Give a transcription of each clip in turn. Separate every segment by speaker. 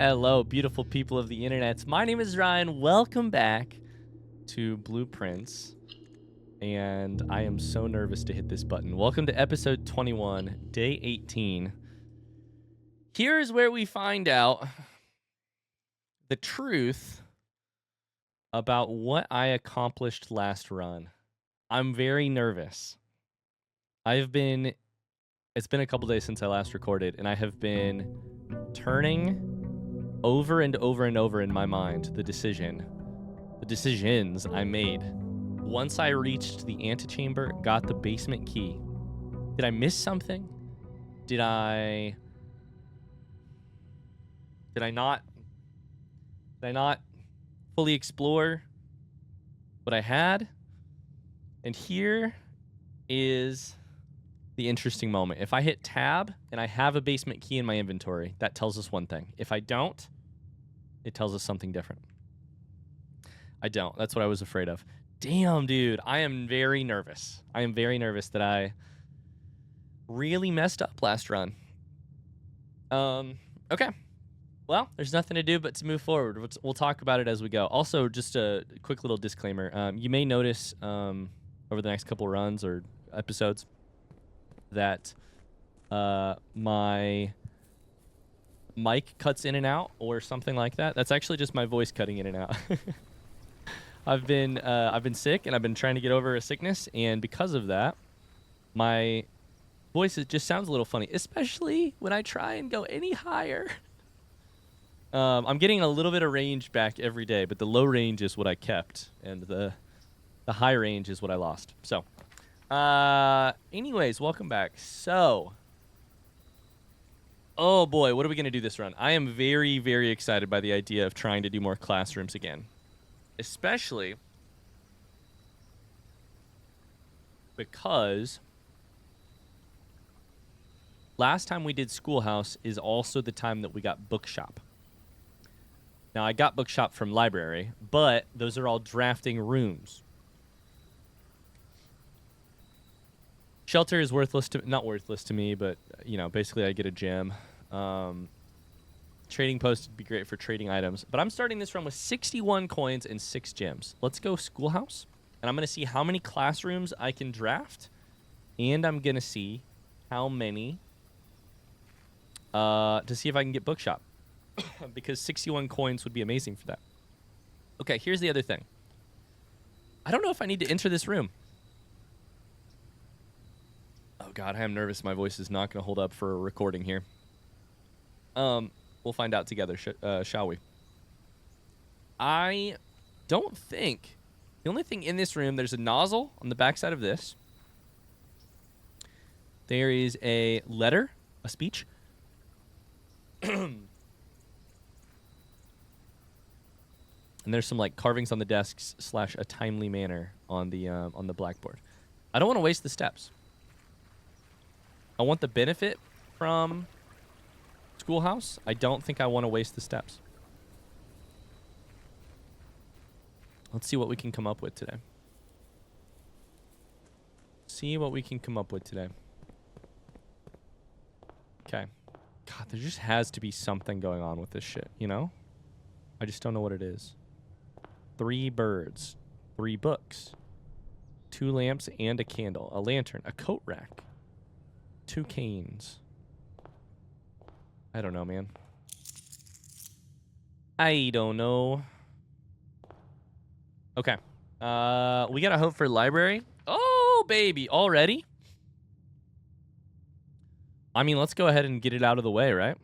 Speaker 1: Hello, beautiful people of the internet. My name is Ryan. Welcome back to Blueprints. And I am so nervous to hit this button. Welcome to episode 21, day 18. Here is where we find out the truth about what I accomplished last run. I'm very nervous. It's been a couple days since I last recorded, and I have been turning over and over and over in my mind the decisions I made. Once I reached the antechamber, got the basement key. Did I miss something? Did I not fully explore what I had? And here is the interesting moment. If I hit tab and I have a basement key in my inventory, that tells us one thing. If I don't, it tells us something different. I don't. That's what I was afraid of. Damn, dude. I am very nervous. I am very nervous that I really messed up last run. Okay. Well, there's nothing to do but to move forward. We'll talk about it as we go. Also, just a quick little disclaimer. You may notice over the next couple runs or episodes that my mic cuts in and out or something like that. That's actually just my voice cutting in and out. I've been sick and I've been trying to get over a sickness, and because of that, my voice just sounds a little funny, especially when I try and go any higher. I'm getting a little bit of range back every day, but the low range is what I kept, and the high range is what I lost. So, anyways, welcome back. So, oh boy, what are we going to do this run? I am very, very excited by the idea of trying to do more classrooms again. Especially because last time we did schoolhouse is also the time that we got bookshop. Now, I got bookshop from library, but those are all drafting rooms. Shelter is not worthless to me, but, basically I get a gem. Trading post would be great for trading items. But I'm starting this run with 61 coins and 6 gems. Let's go schoolhouse. And I'm going to see how many classrooms I can draft. And I'm going to see how many to see if I can get bookshop. Because 61 coins would be amazing for that. Okay, here's the other thing. I don't know if I need to enter this room. Oh, God, I am nervous. My voice is not going to hold up for a recording here. We'll find out together, shall we? I don't think... The only thing in this room, there's a nozzle on the backside of this. There is a letter, a speech. And there's some, carvings on the desks / a timely manner on the blackboard. I don't want to waste the steps. I want the benefit from schoolhouse. I don't think I want to waste the steps. Let's see what we can come up with today. Okay. God, there just has to be something going on with this shit, I just don't know what it is. 3 birds, 3 books, 2 lamps and a candle, a lantern, a coat rack, 2 canes. I don't know, man. I don't know. Okay. We got to hope for library. Oh, baby. Already? I mean, let's go ahead and get it out of the way, right?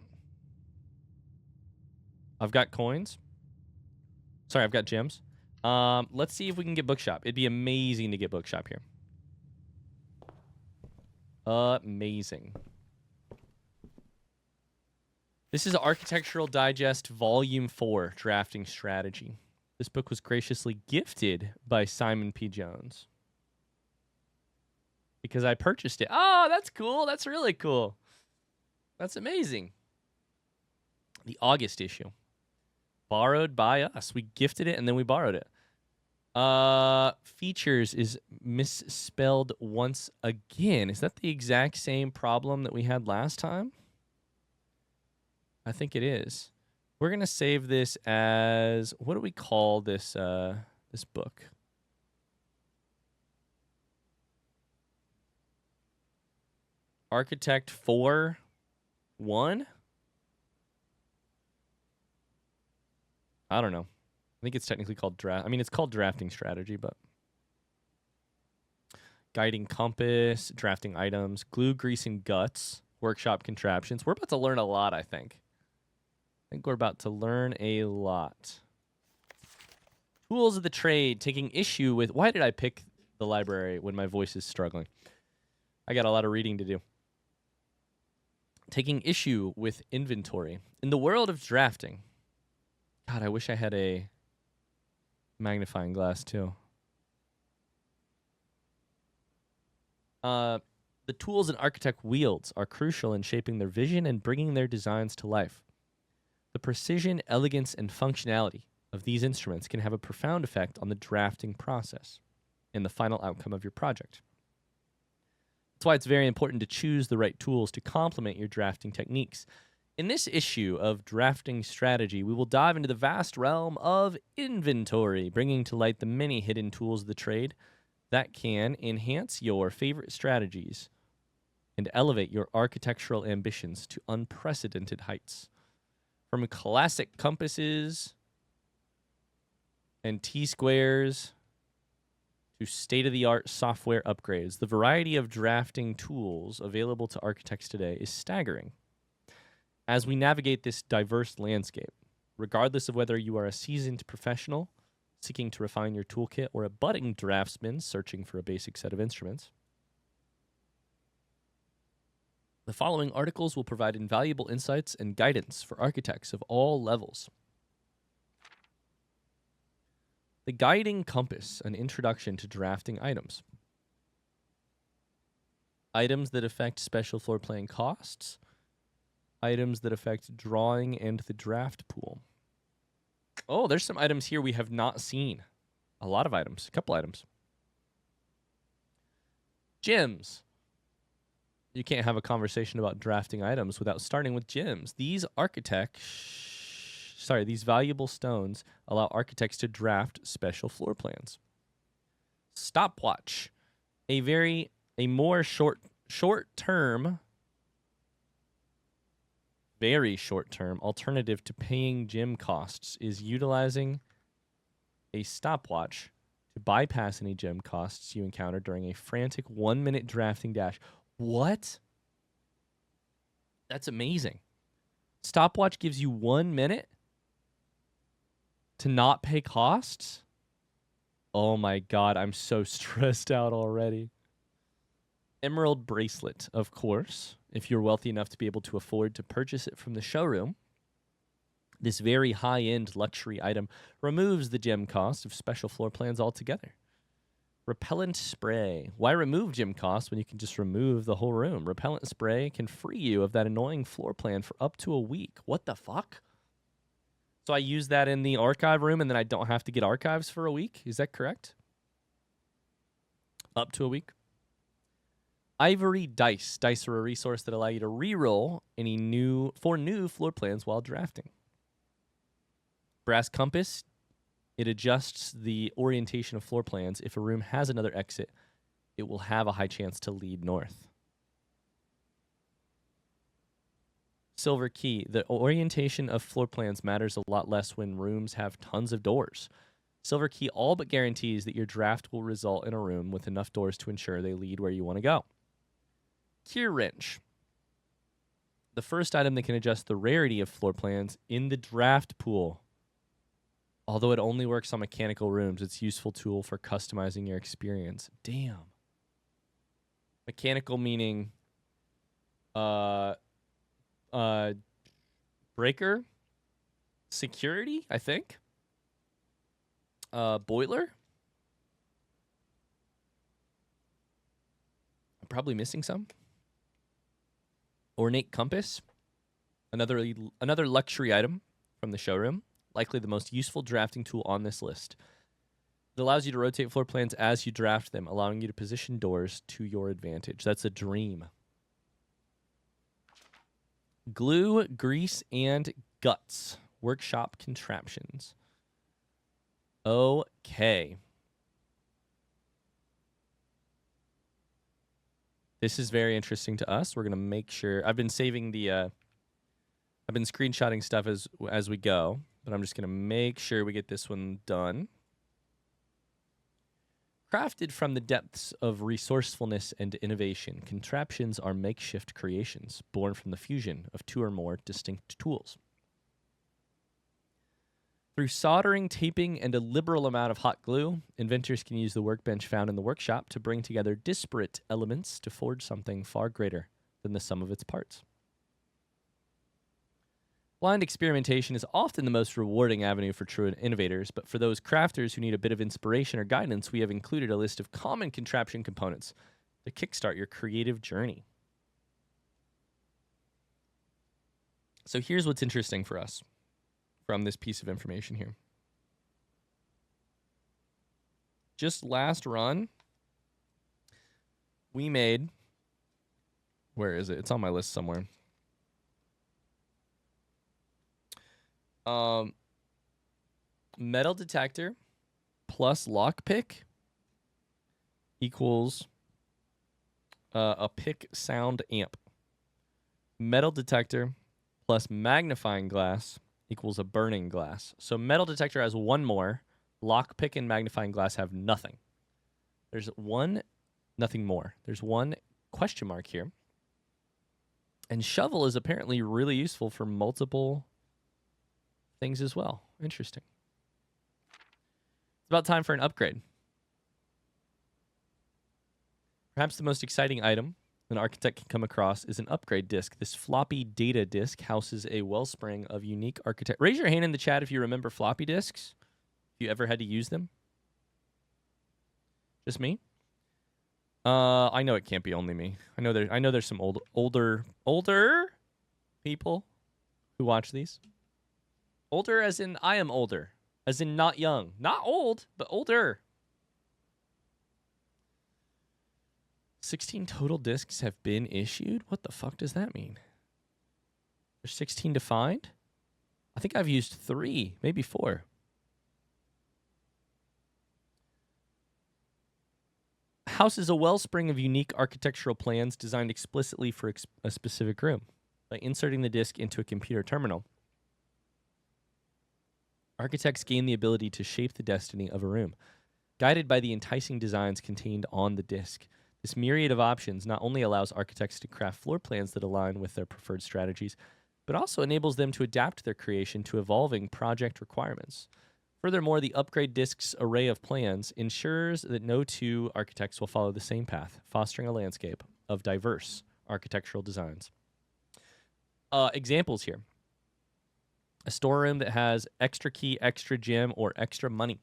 Speaker 1: I've got coins. Sorry, I've got gems. Let's see if we can get bookshop. It'd be amazing to get bookshop here. Amazing. This is Architectural Digest Volume 4, Drafting Strategy. This book was graciously gifted by Simon P. Jones. Because I purchased it. Oh, that's cool. That's really cool. That's amazing. The August issue. Borrowed by us. We gifted it and then we borrowed it. Features is misspelled once again. Is that the exact same problem that we had last time? I think it is. We're gonna save this as, what do we call this this book? Architect 4-1? I don't know. I think it's technically called draft. I mean, it's called drafting strategy, but guiding compass, drafting items, glue, grease, and guts, workshop contraptions. We're about to learn a lot, I think. I think we're about to learn a lot. Tools of the trade, taking issue with... Why did I pick the library when my voice is struggling? I got a lot of reading to do. Taking issue with inventory. In the world of drafting... God, I wish I had a magnifying glass, too. The tools an architect wields are crucial in shaping their vision and bringing their designs to life. The precision, elegance, and functionality of these instruments can have a profound effect on the drafting process and the final outcome of your project. That's why it's very important to choose the right tools to complement your drafting techniques. In this issue of drafting strategy, we will dive into the vast realm of inventory, bringing to light the many hidden tools of the trade that can enhance your favorite strategies and elevate your architectural ambitions to unprecedented heights. From classic compasses and T-squares to state-of-the-art software upgrades, the variety of drafting tools available to architects today is staggering. As we navigate this diverse landscape, regardless of whether you are a seasoned professional seeking to refine your toolkit or a budding draftsman searching for a basic set of instruments, the following articles will provide invaluable insights and guidance for architects of all levels. The Guiding Compass, an introduction to drafting items. Items that affect special floor plan costs. Items that affect drawing and the draft pool. Oh, there's some items here we have not seen. A lot of items, a couple items. Gems. You can't have a conversation about drafting items without starting with gems. These valuable stones allow architects to draft special floor plans. Stopwatch, a more short-term alternative to paying gem costs is utilizing a stopwatch to bypass any gem costs you encounter during a frantic 1-minute drafting dash. What? That's amazing. Stopwatch gives you 1 minute to not pay costs? Oh my God, I'm so stressed out already. Emerald bracelet, of course, if you're wealthy enough to be able to afford to purchase it from the showroom. This very high-end luxury item removes the gem cost of special floor plans altogether. Repellent spray. Why remove gem costs when you can just remove the whole room? Repellent spray can free you of that annoying floor plan for up to a week. What the fuck? So I use that in the archive room and then I don't have to get archives for a week? Is that correct? Up to a week. Ivory dice. Dice are a resource that allow you to re-roll any new floor plans while drafting. Brass compass. It adjusts the orientation of floor plans. If a room has another exit, it will have a high chance to lead north. Silver key. The orientation of floor plans matters a lot less when rooms have tons of doors. Silver key all but guarantees that your draft will result in a room with enough doors to ensure they lead where you want to go. Cure wrench. The first item that can adjust the rarity of floor plans in the draft pool. Although it only works on mechanical rooms, it's a useful tool for customizing your experience. Damn. Mechanical meaning breaker, security, I think. Boiler. I'm probably missing some. Ornate compass. Another luxury item from the showroom. Likely the most useful drafting tool on this list. It allows you to rotate floor plans as you draft them, allowing you to position doors to your advantage. That's a dream. Glue, grease, and guts. workshop contraptions. Okay. This is very interesting to us. We're going to make sure. I've been saving the, I've been screenshotting stuff as we go, but I'm just going to make sure we get this one done. Crafted from the depths of resourcefulness and innovation, contraptions are makeshift creations born from the fusion of two or more distinct tools. Through soldering, taping, and a liberal amount of hot glue, inventors can use the workbench found in the workshop to bring together disparate elements to forge something far greater than the sum of its parts. Blind experimentation is often the most rewarding avenue for true innovators, but for those crafters who need a bit of inspiration or guidance, we have included a list of common contraption components to kickstart your creative journey. So here's what's interesting for us from this piece of information here. Just last run, we made, where is it? It's on my list somewhere. Metal detector plus lockpick equals a pick sound amp. Metal detector plus magnifying glass equals a burning glass. So metal detector has one more. Lockpick and magnifying glass have nothing. There's nothing more. There's one question mark here. And shovel is apparently really useful for multiple things as well. Interesting. It's about time for an upgrade. Perhaps the most exciting item an architect can come across is an upgrade disk. This floppy data disk houses a wellspring of unique architect. Raise your hand in the chat if you remember floppy disks. If you ever had to use them. Just me? I know it can't be only me. I know there's some older people who watch these. Older as in I am older. As in not young. Not old, but older. 16 total discs have been issued? What the fuck does that mean? There's 16 to find? I think I've used 3, maybe 4. House is a wellspring of unique architectural plans designed explicitly for a specific room. By inserting the disk into a computer terminal, architects gain the ability to shape the destiny of a room, guided by the enticing designs contained on the disk. This myriad of options not only allows architects to craft floor plans that align with their preferred strategies, but also enables them to adapt their creation to evolving project requirements. Furthermore, the upgrade disk's array of plans ensures that no two architects will follow the same path, fostering a landscape of diverse architectural designs. Examples here. A storeroom that has extra key, extra gem, or extra money.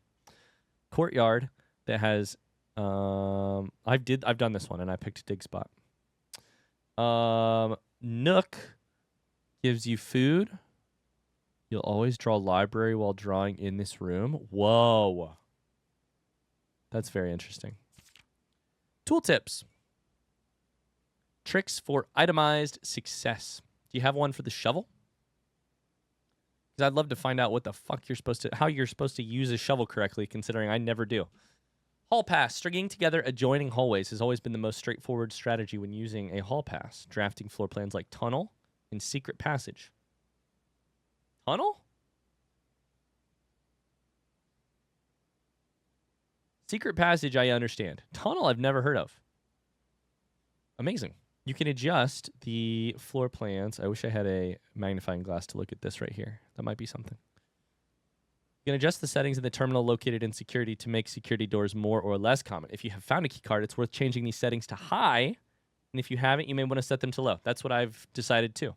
Speaker 1: Courtyard that has I've done this one and I picked a dig spot. Nook gives you food. You'll always draw library while drawing in this room. Whoa. That's very interesting. Tooltips. Tricks for itemized success. Do you have one for the shovel? Because I'd love to find out what the fuck how you're supposed to use a shovel correctly, considering I never do. Hall pass. Stringing together adjoining hallways has always been the most straightforward strategy when using a hall pass. Drafting floor plans like tunnel and secret passage. Tunnel? Secret passage, I understand. Tunnel, I've never heard of. Amazing. You can adjust the floor plans. I wish I had a magnifying glass to look at this right here. That might be something. You can adjust the settings in the terminal located in security to make security doors more or less common. If you have found a key card, it's worth changing these settings to high. And if you haven't, you may want to set them to low. That's what I've decided too.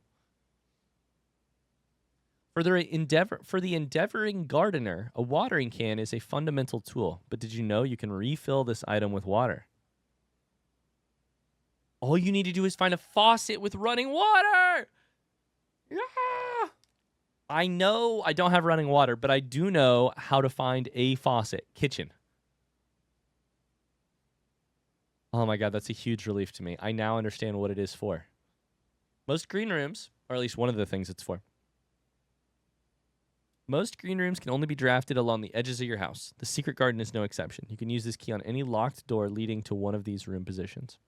Speaker 1: For the endeavoring gardener, a watering can is a fundamental tool. But did you know you can refill this item with water? All you need to do is find a faucet with running water. Yeah. I know I don't have running water, but I do know how to find a faucet. Kitchen. Oh my God, that's a huge relief to me. I now understand what it is for. Most green rooms, or at least one of the things it's for, Most green rooms can only be drafted along the edges of your house. The secret garden is no exception. You can use this key on any locked door leading to one of these room positions.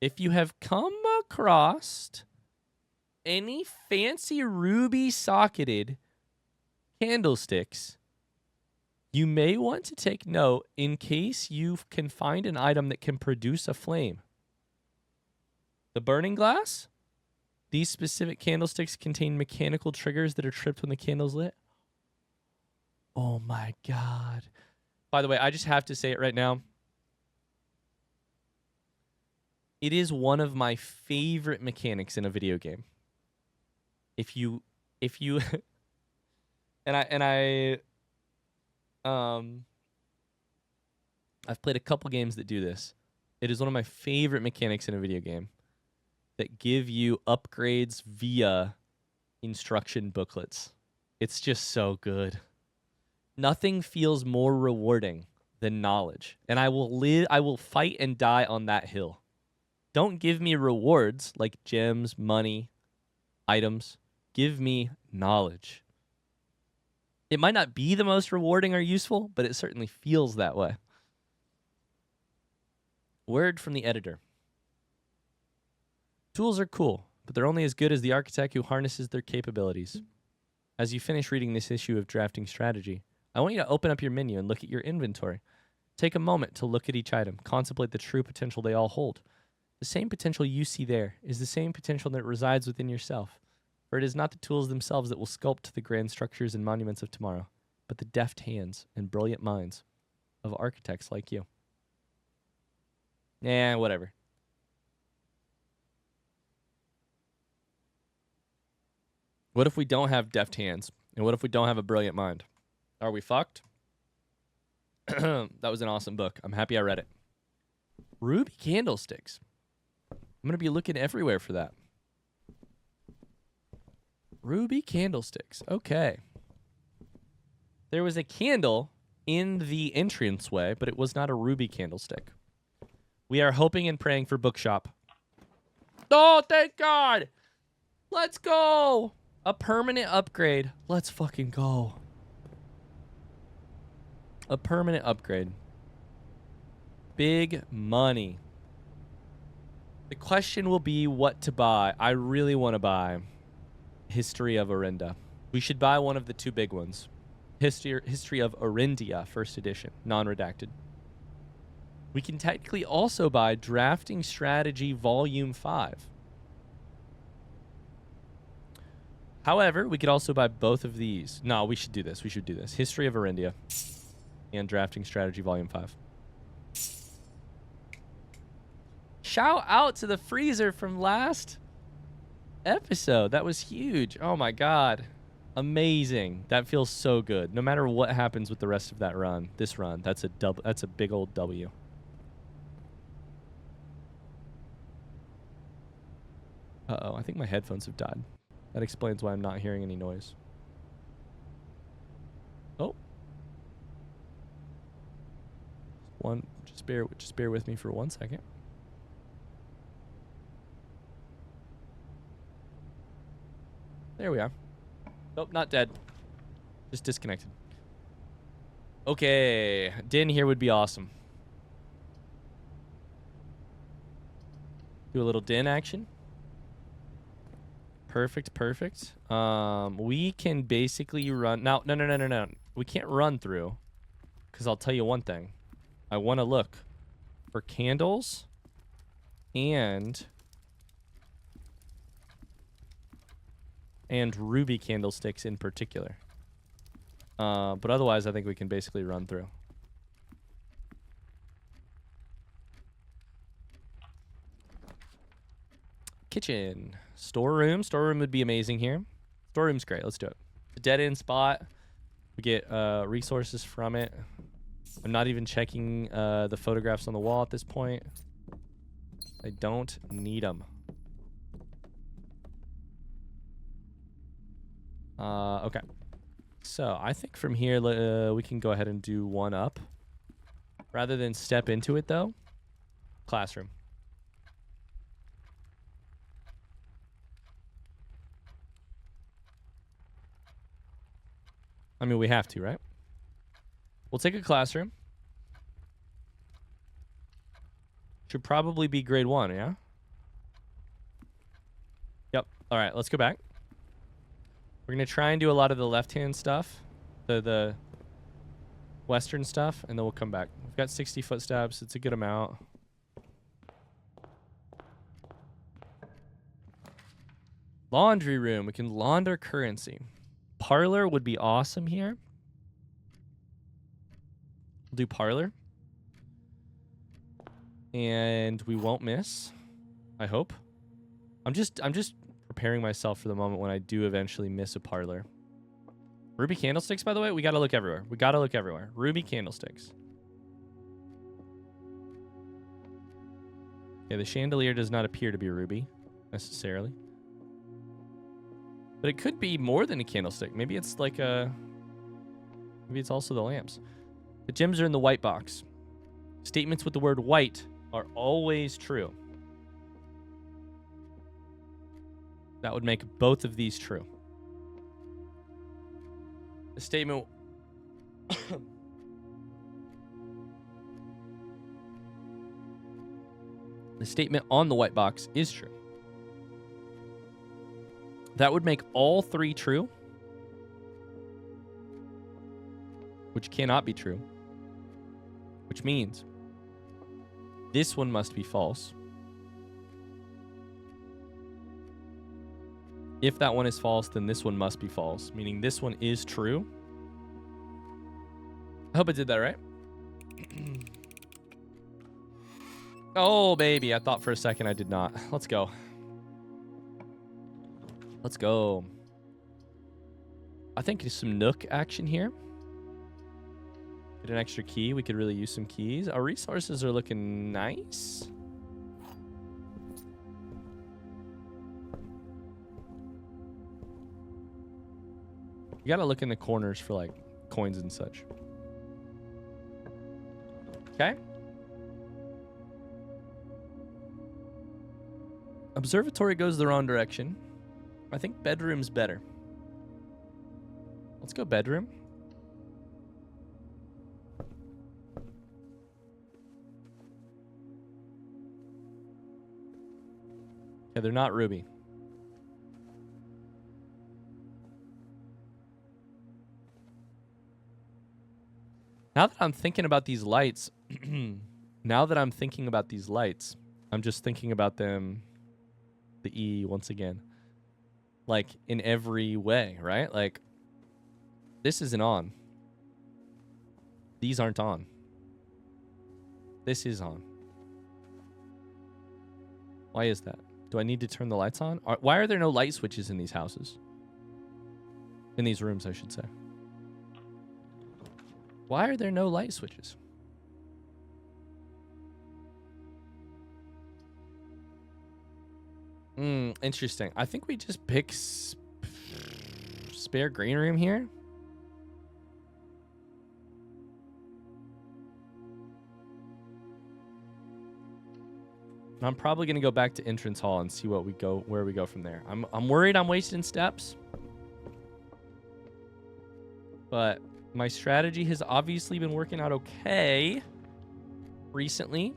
Speaker 1: If you have come across any fancy ruby socketed candlesticks, you may want to take note in case you can find an item that can produce a flame. The burning glass? These specific candlesticks contain mechanical triggers that are tripped when the candle's lit. Oh my god. By the way, I just have to say it right now. It is one of my favorite mechanics in a video game. If you I've played a couple games that do this. It is one of my favorite mechanics in a video game that give you upgrades via instruction booklets. It's just so good. Nothing feels more rewarding than knowledge, and I will fight and die on that hill. Don't give me rewards like gems, money, items. Give me knowledge. It might not be the most rewarding or useful, but it certainly feels that way. Word from the editor. Tools are cool, but they're only as good as the architect who harnesses their capabilities. As you finish reading this issue of Drafting Strategy, I want you to open up your menu and look at your inventory. Take a moment to look at each item, contemplate the true potential they all hold. The same potential you see there is the same potential that resides within yourself, for it is not the tools themselves that will sculpt the grand structures and monuments of tomorrow, but the deft hands and brilliant minds of architects like you. Whatever. What if we don't have deft hands? And what if we don't have a brilliant mind? Are we fucked? That was an awesome book. I'm happy I read it. Ruby candlesticks. I'm going to be looking everywhere for that. Ruby candlesticks. Okay. There was a candle in the entranceway, but it was not a ruby candlestick. We are hoping and praying for bookshop. Oh, thank God. Let's go. A permanent upgrade. Let's fucking go. A permanent upgrade. Big money. The question will be what to buy. I really want to buy History of Orinda. We should buy one of the two big ones. History of Orindia, first edition, non-redacted. We can technically also buy Drafting Strategy Volume 5. However, we could also buy both of these. No, we should do this. We should do this. History of Orindia and Drafting Strategy Volume 5. Shout out to the freezer from last episode. That was huge. Oh my God. Amazing. That feels so good. No matter what happens with the rest of that run, this run, that's a big old W. Uh-oh, I think my headphones have died. That explains why I'm not hearing any noise. Oh. Just bear with me for 1 second. There we are. Nope, not dead. Just disconnected. Okay, din here would be awesome. Do a little din action. Perfect, perfect. We can basically run... No. We can't run through. Because I'll tell you one thing. I want to look for candles and ruby candlesticks in particular. But otherwise, I think we can basically run through. Kitchen. Storeroom. Storeroom would be amazing here. Storeroom's great. Let's do it. A dead-end spot. We get resources from it. I'm not even checking the photographs on the wall at this point. I don't need them. Okay. So I think from here we can go ahead and do one up. Rather than step into it, though. Classroom. I mean, we have to, right? We'll take a classroom. Should probably be grade 1, yeah? Yep. All right, let's go back. We're going to try and do a lot of the left-hand stuff, the western stuff, and then we'll come back. We've got 60 footsteps. It's a good amount. Laundry room. We can launder currency. Parlor would be awesome here. We'll do parlor. And we won't miss, I hope. I'm just preparing myself for the moment when I do eventually miss a parlor. Ruby candlesticks, by the way, we gotta look everywhere. We gotta look everywhere. Ruby candlesticks. Okay, the chandelier does not appear to be ruby, necessarily. But it could be more than a candlestick. Maybe it's like a... Maybe it's also the lamps. The gems are in the white box. Statements with the word white are always true. That would make both of these true. The statement... The statement on the white box is true. That would make all 3 true. Which cannot be true. Which means this one must be false. If that one is false, then this one must be false, meaning this one is true. I hope I did that right. Oh, baby. I thought for a second I did not. Let's go. Let's go. I think there's some Nook action here. Get an extra key. We could really use some keys. Our resources are looking nice. You gotta look in the corners for like coins and such. Okay. Observatory goes the wrong direction. I think bedroom's better. Let's go bedroom. Yeah, they're not ruby. Now that I'm thinking about these lights, I'm just thinking about them, the E once again. Like, in every way, right? Like, this isn't on. These aren't on. This is on. Why is that? Do I need to turn the lights on? Why are there no light switches in these houses? In these rooms, I should say. Why are there no light switches? Interesting. I think we just pick spare green room here. I'm probably gonna go back to entrance hall and see where we go from there. I'm worried I'm wasting steps, but my strategy has obviously been working out okay recently.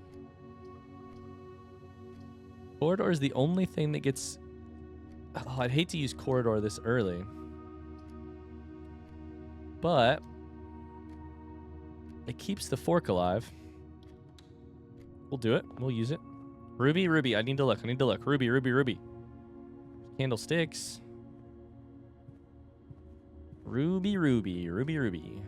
Speaker 1: Corridor is the only thing that gets... Oh, I'd hate to use corridor this early. But it keeps the fork alive. We'll do it. We'll use it. Ruby, ruby. I need to look. Ruby, ruby, ruby. Candlesticks. Ruby, ruby, ruby, ruby.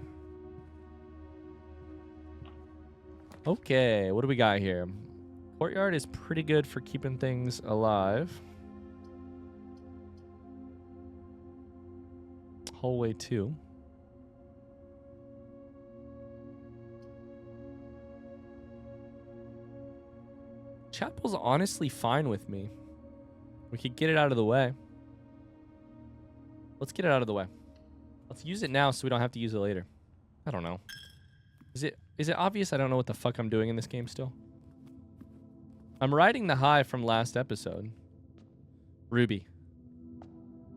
Speaker 1: Okay, what do we got here? Courtyard is pretty good for keeping things alive. Hallway 2. Chapel's honestly fine with me. We could get it out of the way. Let's get it out of the way. Let's use it now so we don't have to use it later. I don't know. Is it obvious I don't know what the fuck I'm doing in this game still? I'm riding the high from last episode. Ruby.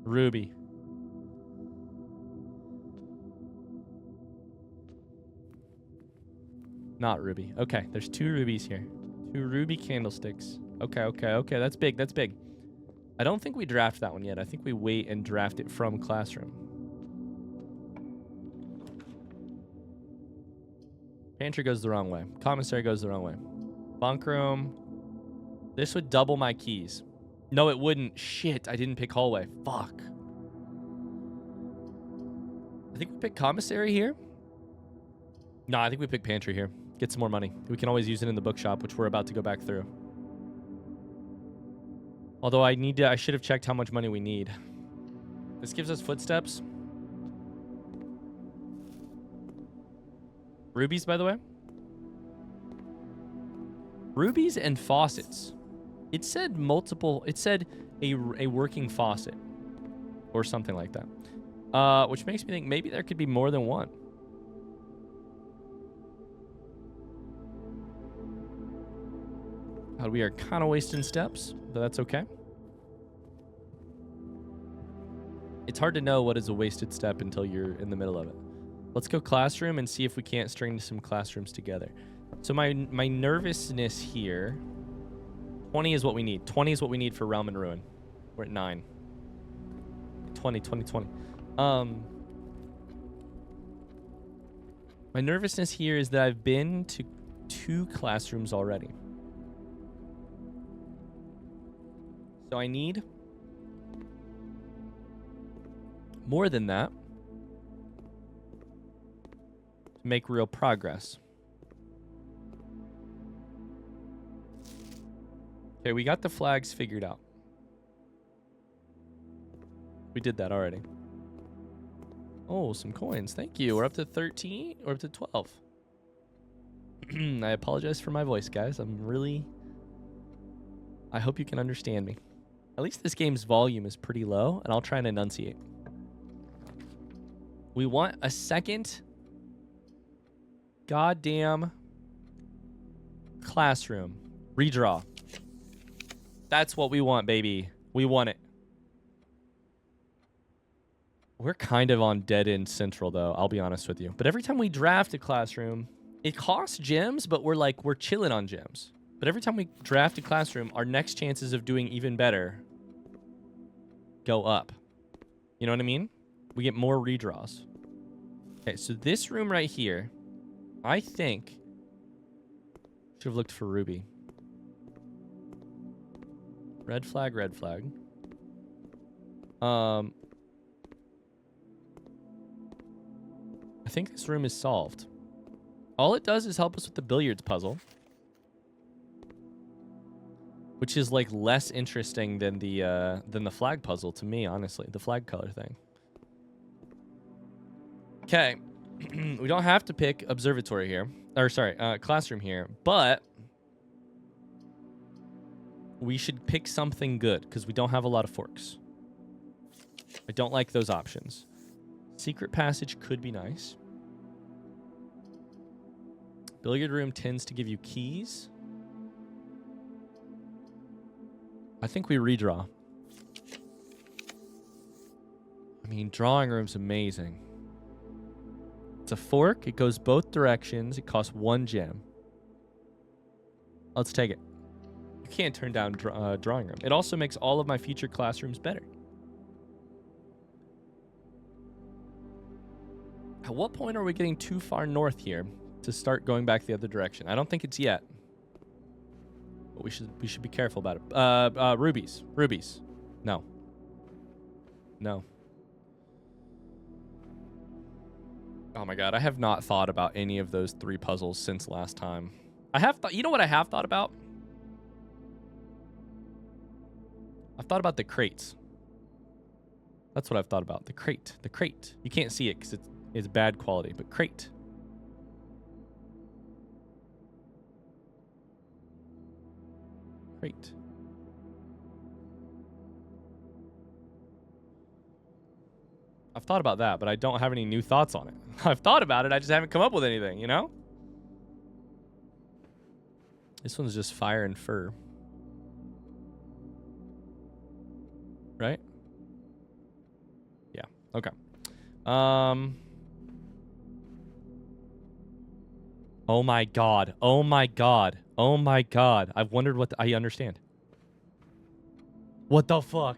Speaker 1: Ruby. Not ruby. Okay, there's 2 rubies here. 2 ruby candlesticks. Okay. That's big. That's big. I don't think we draft that one yet. I think we wait and draft it from classroom. Pantry goes the wrong way. Commissary goes the wrong way. Bunk room. This would double my keys. No, it wouldn't. Shit, I didn't pick hallway. Fuck. I think we pick commissary here. No, I think we pick pantry here. Get some more money. We can always use it in the bookshop, which we're about to go back through. Although I should have checked how much money we need. This gives us footsteps. Rubies, by the way. Rubies and faucets. It said multiple. It said a working faucet. Or something like that. Which makes me think maybe there could be more than one. We are kind of wasting steps, but that's okay. It's hard to know what is a wasted step until you're in the middle of it. Let's go classroom and see if we can't string some classrooms together. So my nervousness here, 20 is what we need. 20 is what we need for Realm and Ruin. We're at 9. 20. My nervousness here is that I've been to 2 classrooms already. So I need more than that to make real progress. Okay, we got the flags figured out. We did that already. Oh, some coins. Thank you. We're up to 13. We're up to 12. I apologize for my voice, guys. I hope you can understand me. At least this game's volume is pretty low, and I'll try and enunciate. We want a second goddamn classroom. Redraw. That's what we want, baby. We want it. We're kind of on dead-end central, though, I'll be honest with you. But every time we draft a classroom, it costs gems, but we're chilling on gems. But every time we draft a classroom, our next chances of doing even better go up. You know what I mean? We get more redraws. Okay, so this room right here, I think, should have looked for Ruby. Red flag, red flag. I think this room is solved. All it does is help us with the billiards puzzle, which is like less interesting than the flag puzzle to me, honestly. The flag color thing. Okay, we don't have to pick observatory here, or sorry, classroom here, but we should pick something good because we don't have a lot of forks. I don't like those options. Secret passage could be nice. Billiard room tends to give you keys. I think we redraw. I mean, drawing room's amazing. It's a fork. It goes both directions. It costs 1 gem. Let's take it. You can't turn down drawing room. It also makes all of my future classrooms better. At what point are we getting too far north here to start going back the other direction? I don't think it's yet. But we should be careful about it. Rubies. Rubies. No. No. Oh my god, I have not thought about any of those 3 puzzles since last time. I have thought, you know what I have thought about? I've thought about the crates. That's what I've thought about. The crate. The crate. You can't see it because it's bad quality, but crate. Crate. I've thought about that, but I don't have any new thoughts on it. I've thought about it, I just haven't come up with anything, you know? This one's just fire and fur. Right? Yeah, okay. Oh my god. Oh my god. Oh my god. I've wondered what I understand. What the fuck?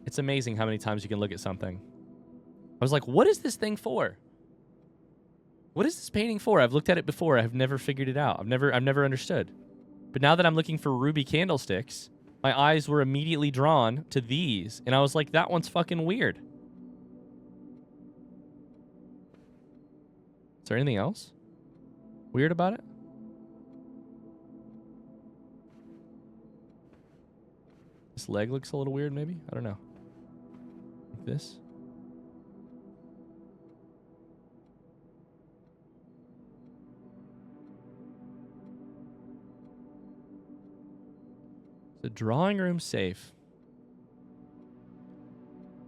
Speaker 1: It's amazing how many times you can look at something. I was like, what is this thing for? What is this painting for? I've looked at it before. I've never figured it out. I've never understood. But now that I'm looking for ruby candlesticks, my eyes were immediately drawn to these, and I was like, that one's fucking weird. Is there anything else weird about it? This leg looks a little weird, maybe? I don't know. Like this. The drawing room safe.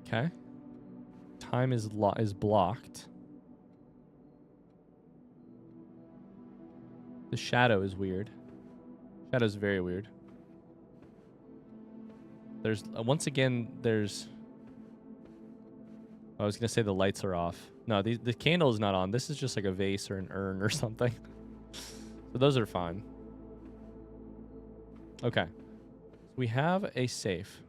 Speaker 1: Okay. Time is blocked. The shadow is weird. Shadow's very weird. There's once again there's. I was gonna say the lights are off. No, the candle is not on. This is just like a vase or an urn or something. So those are fine. Okay. We have a safe.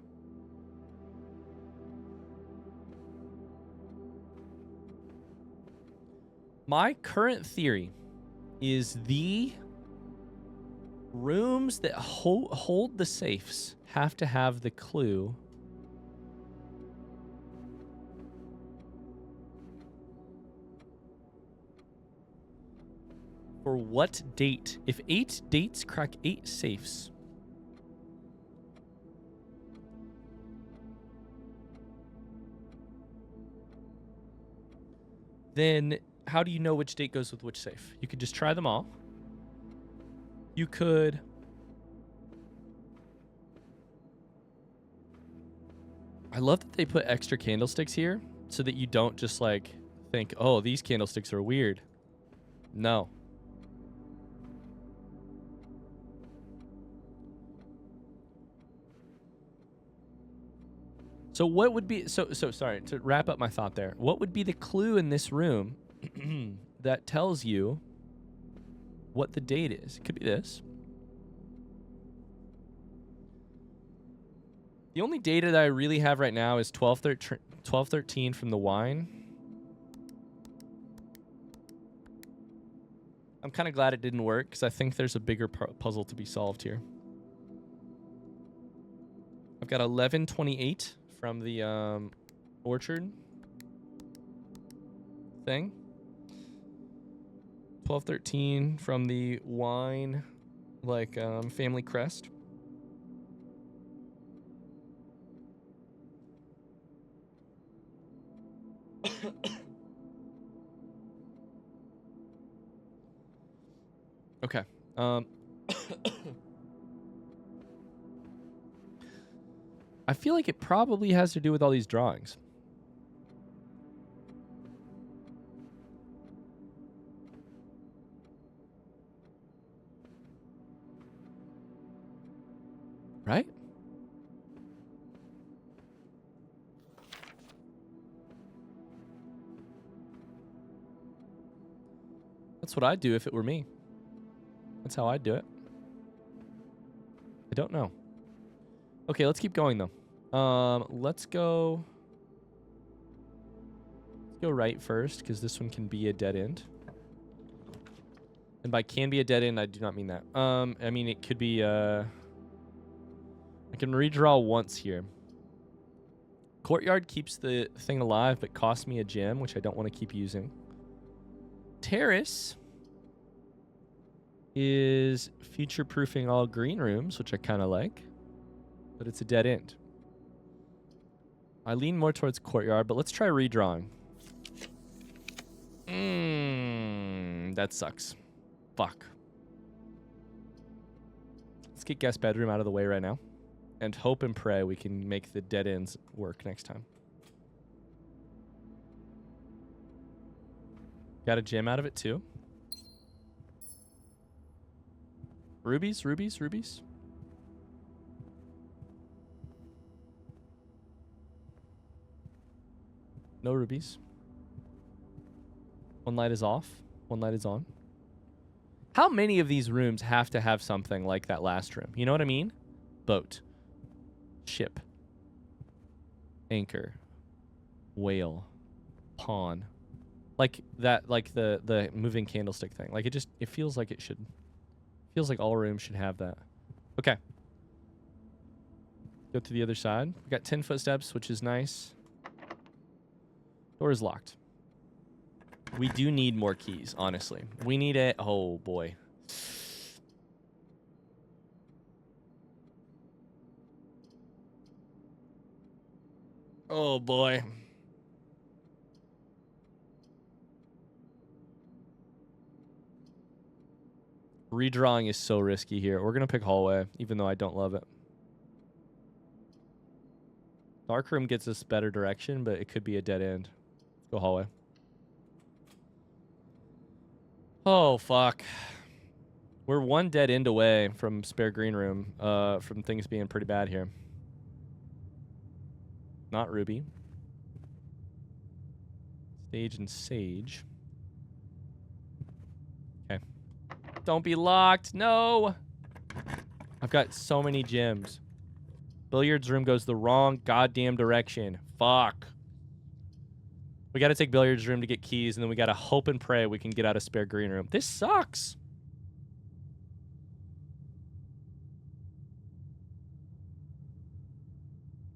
Speaker 1: My current theory is the rooms that hold the safes have to have the clue for what date. If 8 dates crack 8 safes, then how do you know which date goes with which safe? You could just try them all. You could I love that they put extra candlesticks here so that you don't just like think, oh, these candlesticks are weird. No. So what would be so sorry to wrap up my thought there. What would be the clue in this room that tells you what the date is? It could be this. The only data that I really have right now is 12/13 from the wine. I'm kind of glad it didn't work because I think there's a bigger puzzle to be solved here. I've got 11/28 from the orchard thing. 12/13 from the wine, like family crest. Okay. I feel like it probably has to do with all these drawings. Right? That's what I'd do if it were me. That's how I'd do it. I don't know. Okay, let's keep going though. Let's go right first because this one can be a dead end. And by can be a dead end, I do not mean that. I mean it could be I can redraw once here. Courtyard keeps the thing alive but costs me a gem, which I don't want to keep using. Terrace is future-proofing all green rooms, which I kind of like. But it's a dead end. I lean more towards courtyard, but let's try redrawing. That sucks. Fuck. Let's get guest bedroom out of the way right now. And hope and pray we can make the dead ends work next time. Got a gem out of it too. Rubies, rubies, rubies. No rubies. One light is off. One light is on. How many of these rooms have to have something like that last room? You know what I mean? Boat. Ship. Anchor. Whale. Pawn. Like that, like the moving candlestick thing. Like it feels like it should. Feels like all rooms should have that. Okay. Go to the other side. We got 10 footsteps, which is nice. Door is locked. We do need more keys, honestly. We need it. Oh, boy. Oh, boy. Redrawing is so risky here. We're going to pick hallway, even though I don't love it. Dark room gets us better direction, but it could be a dead end. Go hallway. Oh, fuck. We're one dead end away from spare green room, from things being pretty bad here. Not Ruby. Stage and Sage. Okay. Don't be locked. No. I've got so many gems. Billiards room goes the wrong goddamn direction. Fuck. We got to take billiards room to get keys, and then we got to hope and pray we can get out of spare green room. This sucks.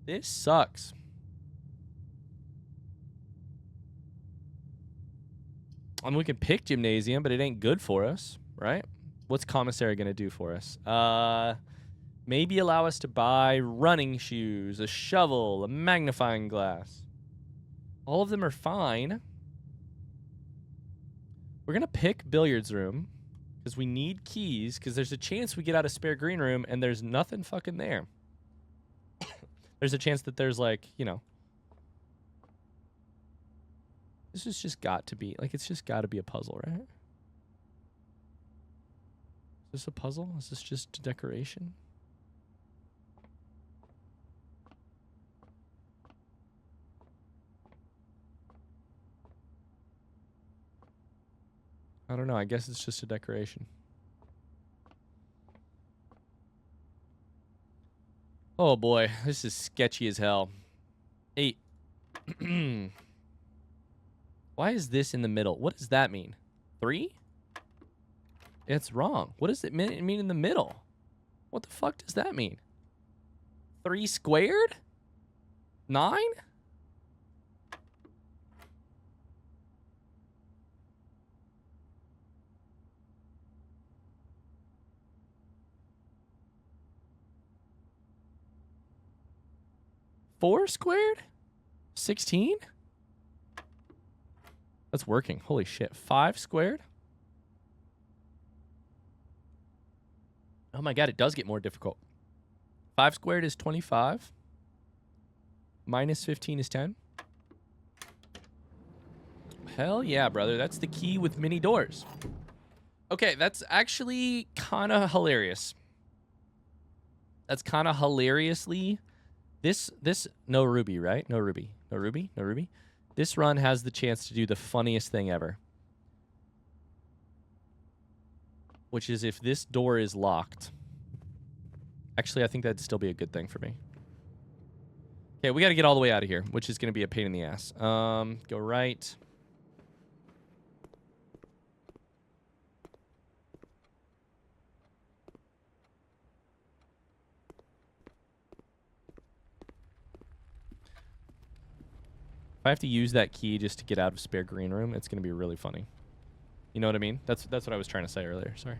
Speaker 1: This sucks. I mean, we can pick gymnasium, but it ain't good for us, right? What's commissary going to do for us? Maybe allow us to buy running shoes, a shovel, a magnifying glass. All of them are fine. We're going to pick billiards room because we need keys, because there's a chance we get out of spare green room and there's nothing fucking there. There's a chance that there's, like, you know. This has just got to be, like, it's just got to be a puzzle, right? Is this a puzzle? Is this just decoration? I don't know. I guess it's just a decoration. Oh boy, this is sketchy as hell. 8. Why is this in the middle? What does that mean? 3? It's wrong. What does it mean in the middle? What the fuck does that mean? 3 squared? 9? Four squared? 16? That's working. Holy shit. 5 squared? Oh my god, it does get more difficult. 5 squared is 25. Minus 15 is 10. Hell yeah, brother. That's the key with many doors. Okay, that's actually kind of hilarious. That's kind of hilariously... This, no ruby, right? No ruby. No ruby? No ruby? This run has the chance to do the funniest thing ever. Which is if this door is locked. Actually, I think that'd still be a good thing for me. Okay, we got to get all the way out of here, which is going to be a pain in the ass. Go right. If I have to use that key just to get out of spare green room, it's going to be really funny. You know what I mean? That's what I was trying to say earlier. Sorry.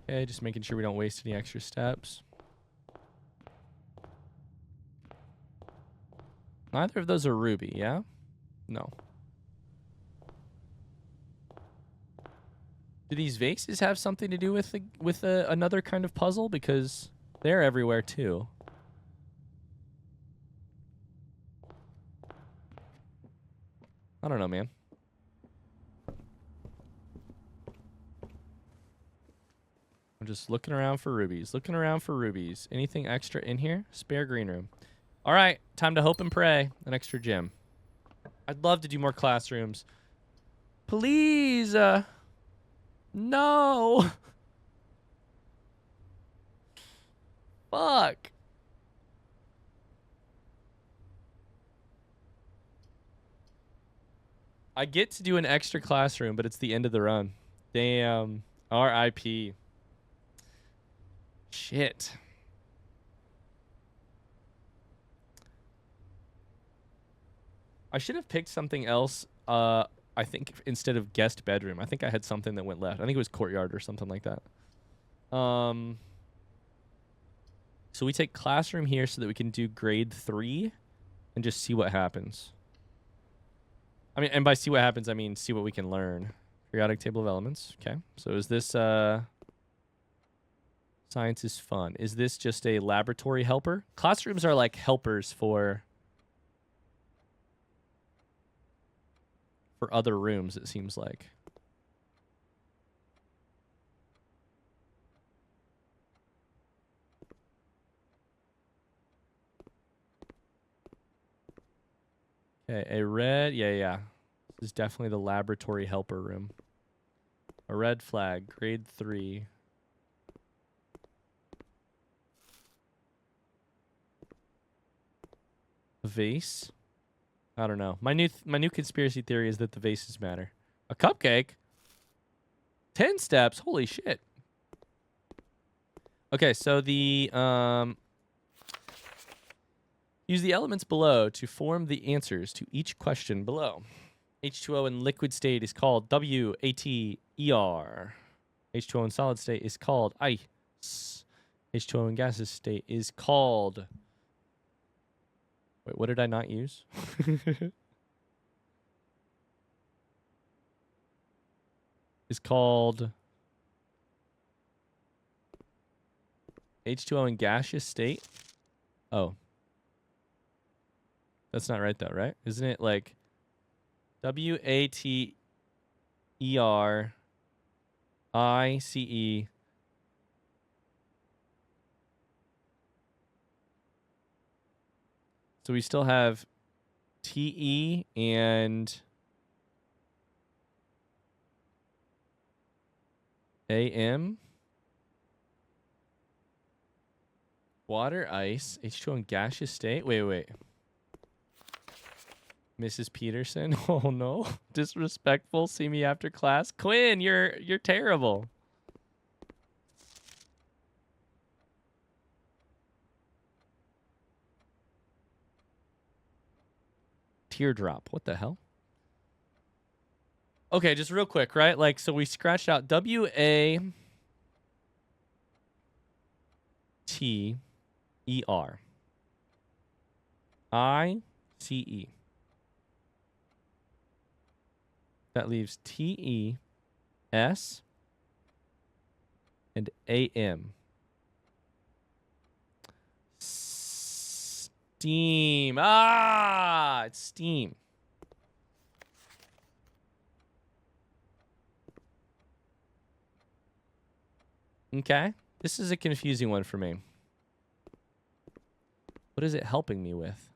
Speaker 1: Okay, just making sure we don't waste any extra steps. Neither of those are ruby, yeah? No. Do these vases have something to do with another kind of puzzle? Because they're everywhere too. I don't know, man. I'm just looking around for rubies. Looking around for rubies. Anything extra in here? Spare green room. All right, time to hope and pray. An extra gym. I'd love to do more classrooms. Please. No. Fuck. I get to do an extra classroom, but it's the end of the run. Damn. R.I.P. Shit. I should have picked something else, I think, instead of guest bedroom. I think I had something that went left. I think it was courtyard or something like that. So we take classroom here so that we can do grade 3 and just see what happens. I mean, and by see what happens, I mean see what we can learn. Periodic table of elements. Okay. So is this science is fun. Is this just a laboratory helper? Classrooms are like helpers for other rooms, it seems like. Okay, a red, yeah. This is definitely the laboratory helper room. A red flag, grade 3. A vase? I don't know. My new conspiracy theory is that the vases matter. A cupcake? 10 steps? Holy shit. Okay, so the use the elements below to form the answers to each question below. H2O in liquid state is called WATER. H2O in solid state is called ice. H2O in gaseous state is called... Wait, what did I not use? Is called H2O in gaseous state. Oh. That's not right though, right? Isn't it like WATERICE? So we still have TE and AM. Water, ice, H2O in gaseous state. Wait. Mrs. Peterson. Oh no. Disrespectful. See me after class. Quinn, you're terrible. Teardrop. What the hell? Okay, just real quick, right? Like, so we scratched out WATER. ICE. That leaves TES and AM. Steam. Ah, it's steam. Okay. This is a confusing one for me. What is it helping me with?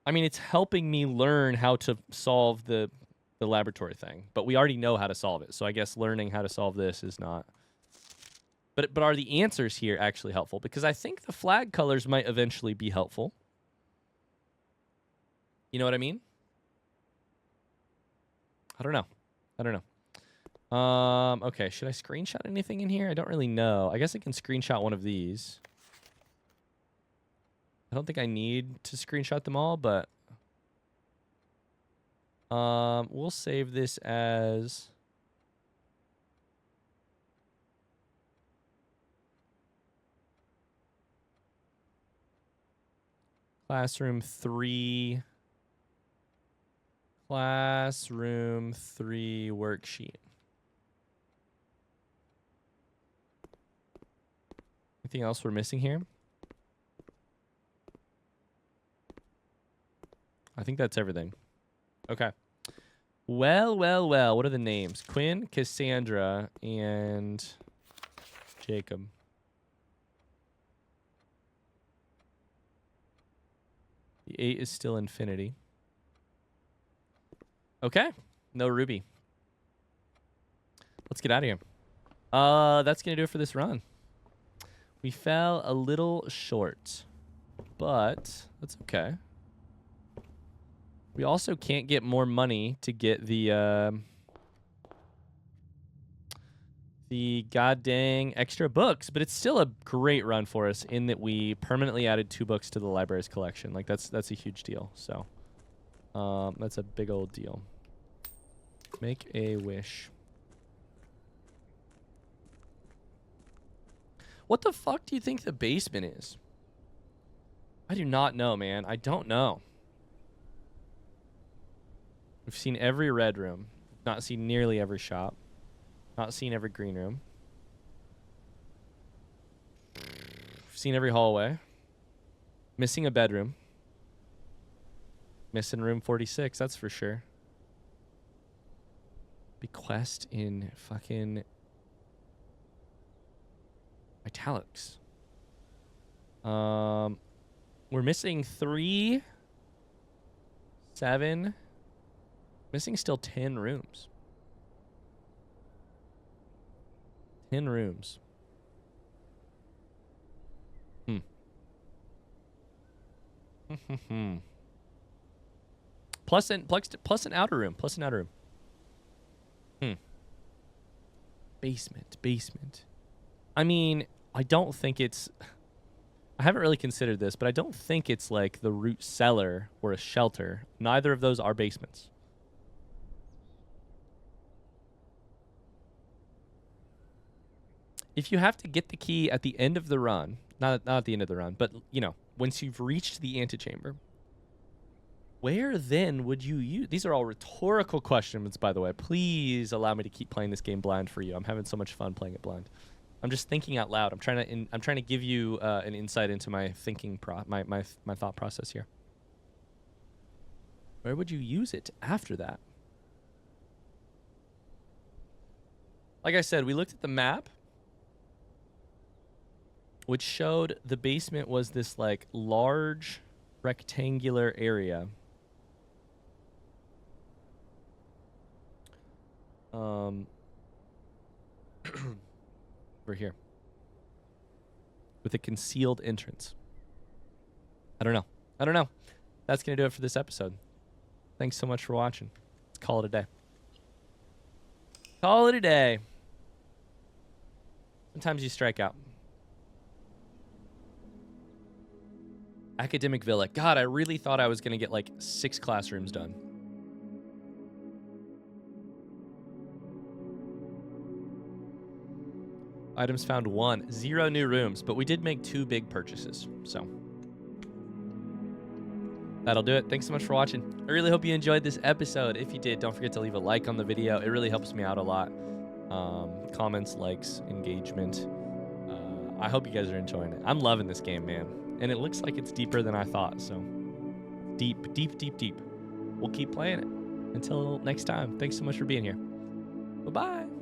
Speaker 1: I mean, it's helping me learn how to solve the laboratory thing, but we already know how to solve it. So I guess learning how to solve this is not. But are the answers here actually helpful? Because I think the flag colors might eventually be helpful. You know what I mean? I don't know. Okay, should I screenshot anything in here? I don't really know. I guess I can screenshot one of these. I don't think I need to screenshot them all, but we'll save this as Classroom 3 worksheet. Anything else we're missing here? I think that's everything. Okay. Well. What are the names? Quinn, Cassandra, and Jacob. The 8 is still infinity. Okay. No ruby. Let's get out of here. That's going to do it for this run. We fell a little short, but that's okay. We also can't get more money to get the god dang extra books, but it's still a great run for us in that we permanently added 2 books to the library's collection. Like that's a huge deal. So that's a big old deal. Make a wish. What the fuck do you think the basement is? I do not know, man. I don't know. We've seen every red room. Not seen nearly every shop. Not seen every green room. We've seen every hallway. Missing a bedroom. Missing room 46, that's for sure. Bequest in fucking italics. We're missing 3, 7. Missing still 10 rooms. 10 rooms. Plus an outer room. Plus an outer room. Basement. I mean, I don't think it's... I haven't really considered this, but I don't think it's like the root cellar or a shelter. Neither of those are basements. If you have to get the key at the end of the run, not at the end of the run, but, you know, once you've reached the antechamber, where then would you use... These are all rhetorical questions, by the way. Please allow me to keep playing this game blind for you. I'm having so much fun playing it blind. I'm just thinking out loud. I'm trying to give you an insight into my thinking my thought process here. Where would you use it after that? Like I said, we looked at the map, which showed the basement was this like large rectangular area. Over here. With a concealed entrance. I don't know. That's going to do it for this episode. Thanks so much for watching. Let's call it a day. Call it a day. Sometimes you strike out. Academic Villa. God, I really thought I was going to get like 6 classrooms done. Items found 1. 0 new rooms, but we did make 2 big purchases. So that'll do it. Thanks so much for watching. I really hope you enjoyed this episode. If you did, don't forget to leave a like on the video. It really helps me out a lot. Comments, likes, engagement. I hope you guys are enjoying it. I'm loving this game, man. And it looks like it's deeper than I thought. So deep. We'll keep playing it. Until next time. Thanks so much for being here. Bye-bye.